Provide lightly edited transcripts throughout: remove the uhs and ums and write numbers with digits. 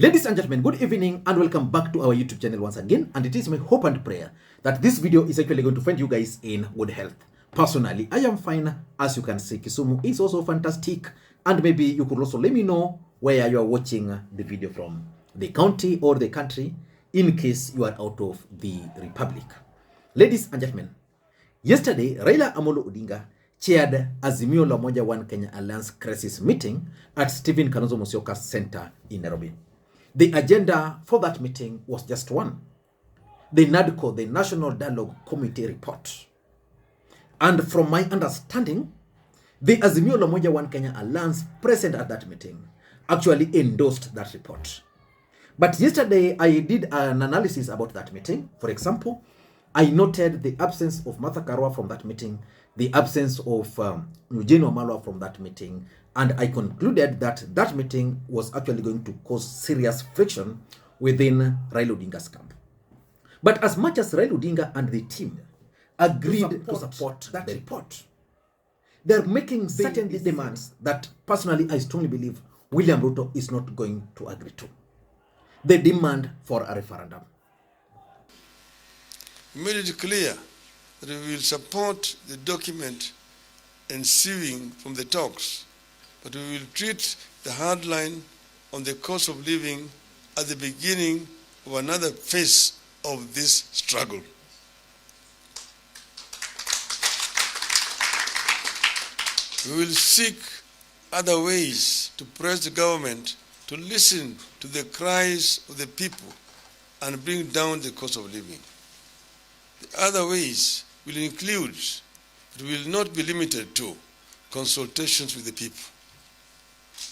Ladies and gentlemen, good evening and welcome back to our YouTube channel once again. And it is my hope and prayer that this video is actually going to find you guys in good health. Personally, I am fine. As you can see, Kisumu is also fantastic. And maybe you could also let me know where you are watching the video from, the county or the country, in case you are out of the republic. Ladies and gentlemen, yesterday, Raila Odinga chaired Azimio la Umoja One Kenya Alliance crisis meeting at Stephen Kalonzo Musyoka Center in Nairobi. The agenda for that meeting was just one: the NADCO, the National Dialogue Committee report. And from my understanding, the Azimio la Umoja One Kenya Alliance present at that meeting actually endorsed that report. But yesterday, I did an analysis about that meeting. For example, I noted the absence of Martha Karua from that meeting, the absence of Eugene Wamalwa from that meeting, and I concluded that that meeting was actually going to cause serious friction within Raila Odinga's camp. But as much as Raila Odinga and the team agreed to support that report, they're making certain demands that personally I strongly believe William Ruto is not going to agree to. They demand for a referendum. We made it clear that we will support the document ensuing from the talks, but we will treat the hard line on the cost of living at the beginning of another phase of this struggle. We will seek other ways to press the government to listen to the cries of the people and bring down the cost of living. The other ways will include, but will not be limited to, consultations with the people.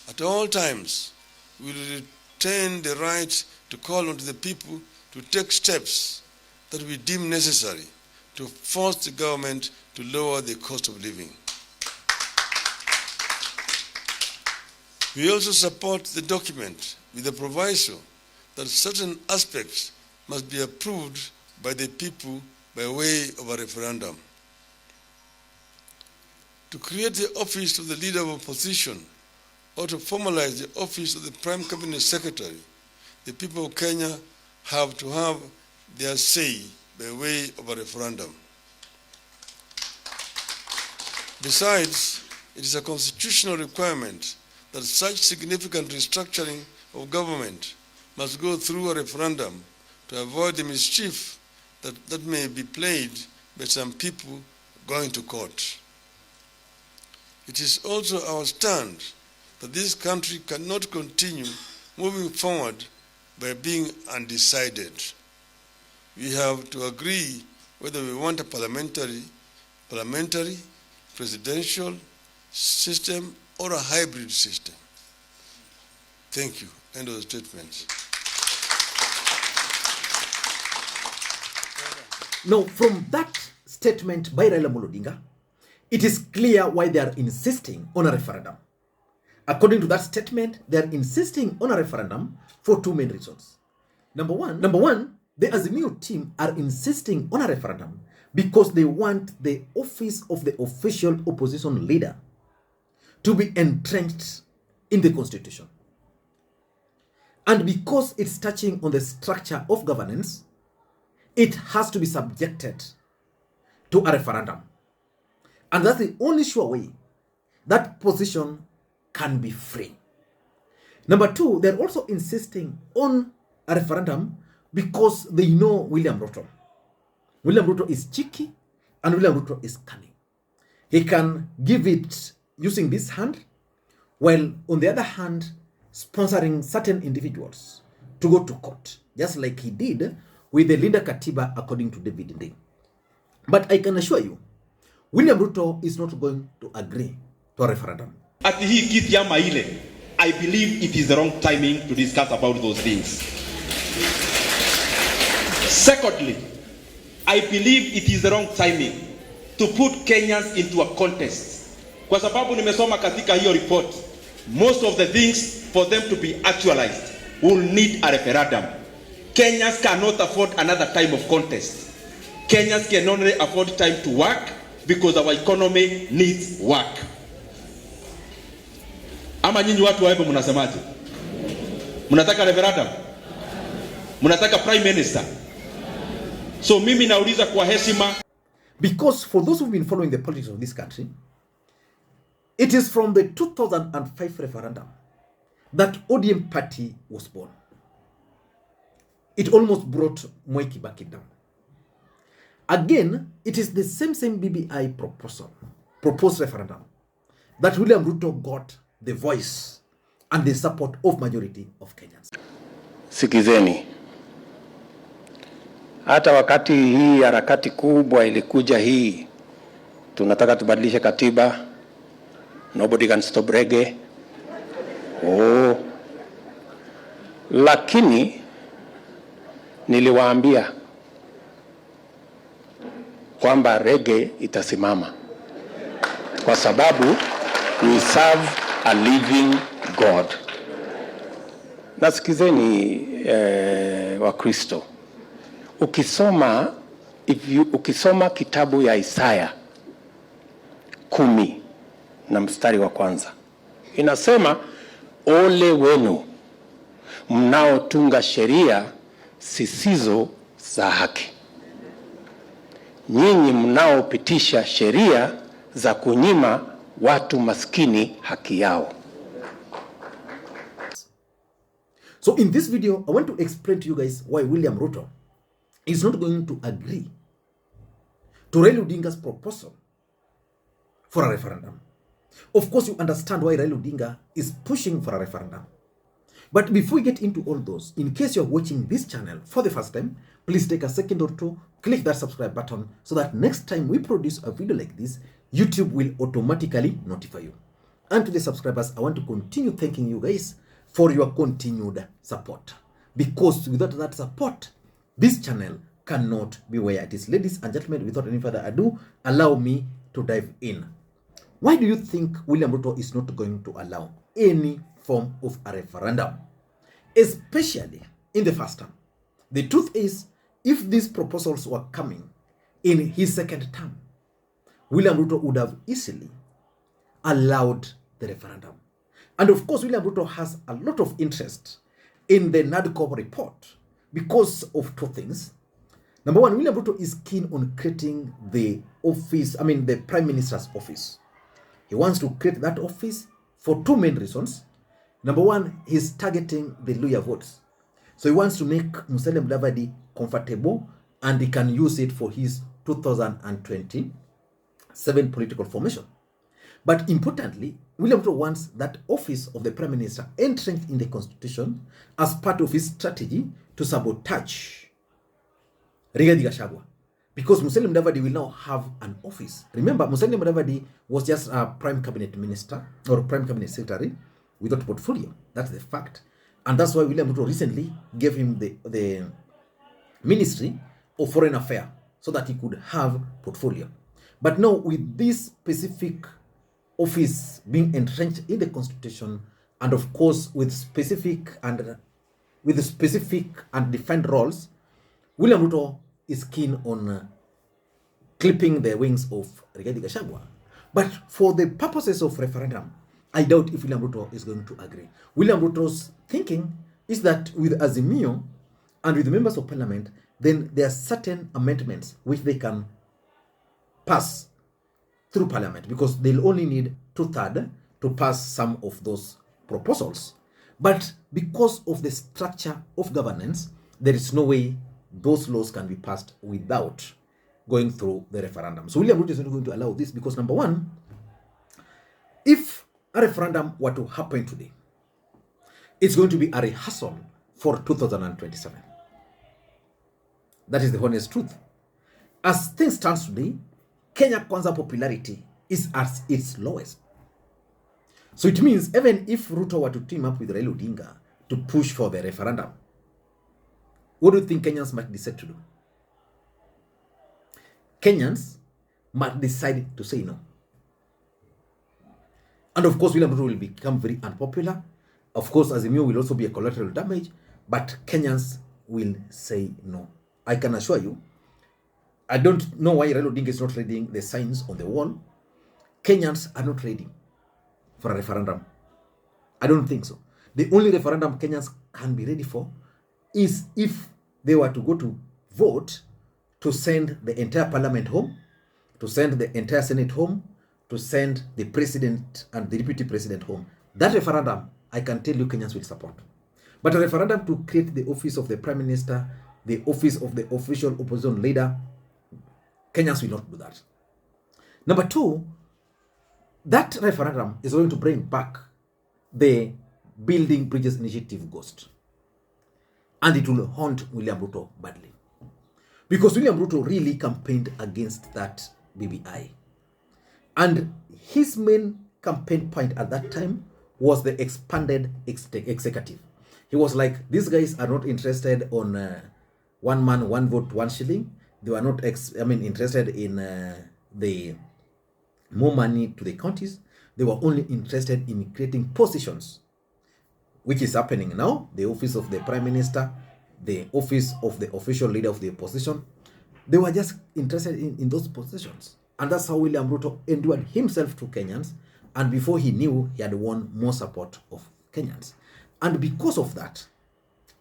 At all times, we will retain the right to call on the people to take steps that we deem necessary to force the government to lower the cost of living. We also support the document with the proviso that certain aspects must be approved by the people by way of a referendum. To create the office of the leader of opposition or to formalize the office of the Prime Cabinet Secretary, the people of Kenya have to have their say by way of a referendum. Besides, it is a constitutional requirement that such significant restructuring of government must go through a referendum to avoid the mischief that may be played by some people going to court. It is also our stand that this country cannot continue moving forward by being undecided. We have to agree whether we want a parliamentary, presidential system or a hybrid system. Thank you. End of the statement. Now, from that statement by Raila Odinga, it is clear why they are insisting on a referendum. According to that statement, they are insisting on a referendum for two main reasons. Number one, the Azimio team are insisting on a referendum because they want the office of the official opposition leader to be entrenched in the constitution. And because it's touching on the structure of governance, it has to be subjected to a referendum. And that's the only sure way that position can be free. Number two, they're also insisting on a referendum because they know William Ruto. William Ruto is cheeky and William Ruto is cunning. He can give it using this hand, while on the other hand, sponsoring certain individuals to go to court, just like he did with the Linda Katiba according to David Nding. But I can assure you, William Ruto is not going to agree to a referendum. I believe it is the wrong timing to discuss about those things. Secondly, I believe it is the wrong timing to put Kenyans into a contest. Kwa sababu nimesoma katika hiyo report, most of the things for them to be actualized will need a referendum. Kenyans cannot afford another time of contest. Kenyans can only afford time to work because our economy needs work. Ama nyinyi watu wa hapa mnasemaje? Mnataka referendum? Mnataka prime minister? So mimi nauliza kwa heshima. Because for those who've been following the politics of this country, it is from the 2005 referendum that ODM party was born. It almost brought Moi Kibaki down. Again, it is the same BBI proposed referendum that William Ruto got the voice and the support of majority of Kenyans. Sikizeni, hata wakati hii harakati kubwa ilikuja hii, tunataka tubadilishe katiba, nobody can stop reggae. Lakini niliwaambia kwamba reggae itasimama kwa sababu we serve a living God. Nasikizeni wa Kristo, ukisoma kitabu ya Isaya 10 na mstari wa kwanza, inasema ole wenu mnaotunga sheria zisizo za haki, nyinyi mnaopitisha sheria za kunyima watu maskini haki yao. So in this video, I want to explain to you guys why William Ruto is not going to agree to Raila Odinga's proposal for a referendum. Of course, you understand why Raila Odinga is pushing for a referendum. But before we get into all those, in case you're watching this channel for the first time, please take a second or two, click that subscribe button so that next time we produce a video like this, YouTube will automatically notify you. And to the subscribers, I want to continue thanking you guys for your continued support. Because without that support, this channel cannot be where it is. Ladies and gentlemen, without any further ado, allow me to dive in. Why do you think William Ruto is not going to allow any form of a referendum, especially in the first term? The truth is, if these proposals were coming in his second term, William Ruto would have easily allowed the referendum. And of course, William Ruto has a lot of interest in the NADCOB report because of two things. Number one, William Ruto is keen on creating the Prime Minister's office. He wants to create that office for two main reasons. Number one, he's targeting the Luhya votes. So he wants to make Musalia Mudavadi comfortable and he can use it for his 2027 political formation. But importantly, William Ruto wants that office of the Prime Minister entrenched in the Constitution as part of his strategy to sabotage Rigathi Gachagua. Because Musalia Mudavadi will now have an office. Remember, Musalia Mudavadi was just a Prime Cabinet Minister or Prime Cabinet Secretary without portfolio. That's the fact. And that's why William Ruto recently gave him the Ministry of Foreign Affairs so that he could have portfolio. But now with this specific office being entrenched in the Constitution, and of course with specific and defined roles, William Ruto is keen on clipping the wings of Rigathi Gachagua. But for the purposes of referendum, I doubt if William Ruto is going to agree. William Ruto's thinking is that with Azimio and with the members of parliament, then there are certain amendments which they can pass through parliament because they'll only need 2/3 to pass some of those proposals. But because of the structure of governance, there is no way those laws can be passed without going through the referendum. So William Ruto is not going to allow this because, number one, if a referendum were to happen today, it's going to be a rehearsal for 2027. That is the honest truth. As things stand today, Kenya Kwanza popularity is at its lowest. So it means even if Ruto were to team up with Raila Odinga to push for the referendum, what do you think Kenyans might decide to do? Kenyans might decide to say no. And of course, William Ruto will become very unpopular. Of course, Azimio will also be a collateral damage, but Kenyans will say no. I can assure you, I don't know why Raila Odinga is not reading the signs on the wall. Kenyans are not ready for a referendum. I don't think so. The only referendum Kenyans can be ready for is if they were to go to vote to send the entire parliament home, to send the entire Senate home, to send the president and the deputy president home. That referendum, I can tell you Kenyans will support. But a referendum to create the office of the prime minister, the office of the official opposition leader, Kenyans will not do that. Number two, that referendum is going to bring back the Building Bridges Initiative ghost. And it will haunt William Ruto badly. Because William Ruto really campaigned against that BBI. And his main campaign point at that time was the expanded executive. He was like, these guys are not interested on one man, one vote, one shilling. They were not interested in the more money to the counties. They were only interested in creating positions, which is happening now. The office of the prime minister, the office of the official leader of the opposition. They were just interested in those positions. And that's how William Ruto endured himself to Kenyans. And before he knew, he had won more support of Kenyans. And because of that,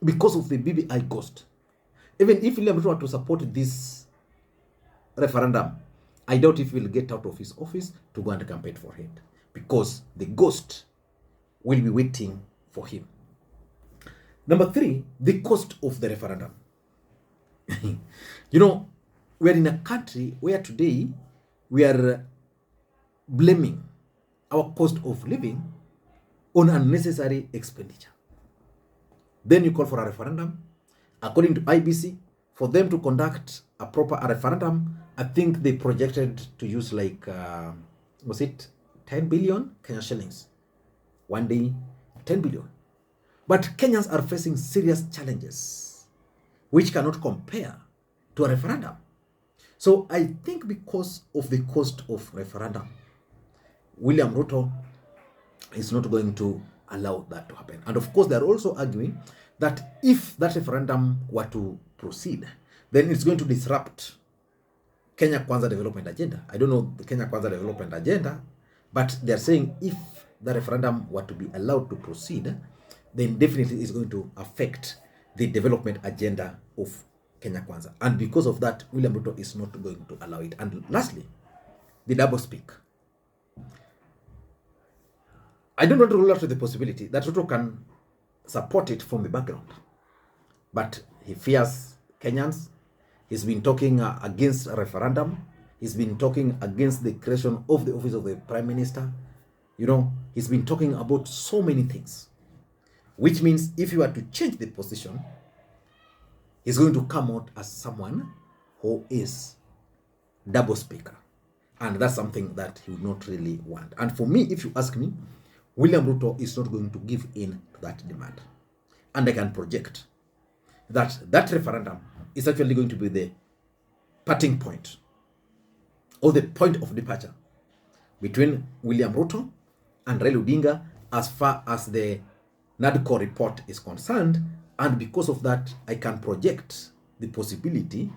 because of the BBI ghost, even if William Ruto were to support this referendum, I doubt if he will get out of his office to go and campaign for it. Because the ghost will be waiting for him. Number three, the cost of the referendum. You know, we are in a country where today we are blaming our cost of living on unnecessary expenditure. Then you call for a referendum. According to IBC, for them to conduct a proper referendum, I think they projected to use like, was it 10 billion Kenyan shillings? One day, 10 billion. But Kenyans are facing serious challenges, which cannot compare to a referendum. So I think because of the cost of referendum, William Ruto is not going to allow that to happen. And of course, they're also arguing that if that referendum were to proceed, then it's going to disrupt Kenya Kwanza development agenda. I don't know the Kenya Kwanza development agenda, but they're saying if the referendum were to be allowed to proceed, then definitely it's going to affect the development agenda of Kenya Kwanza. And because of that, William Ruto is not going to allow it. And lastly, the double speak. I don't want to rule out the possibility that Ruto can support it from the background. But he fears Kenyans. He's been talking against a referendum. He's been talking against the creation of the office of the prime minister. You know, he's been talking about so many things. Which means if you were to change the position, he's going to come out as someone who is double speaker. And that's something that he would not really want. And for me, if you ask me, William Ruto is not going to give in to that demand. And I can project that that referendum is actually going to be the parting point or the point of departure between William Ruto and Raila Odinga as far as the NADCO report is concerned. And because of that, I can project the possibility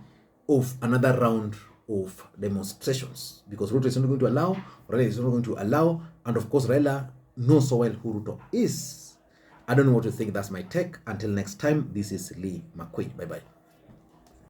of another round of demonstrations, because Ruto is not going to allow, Raila is not going to allow, and of course Raila knows so well who Ruto is. I don't know what to think. That's my take. Until next time, this is Lee Makwiny. Bye-bye.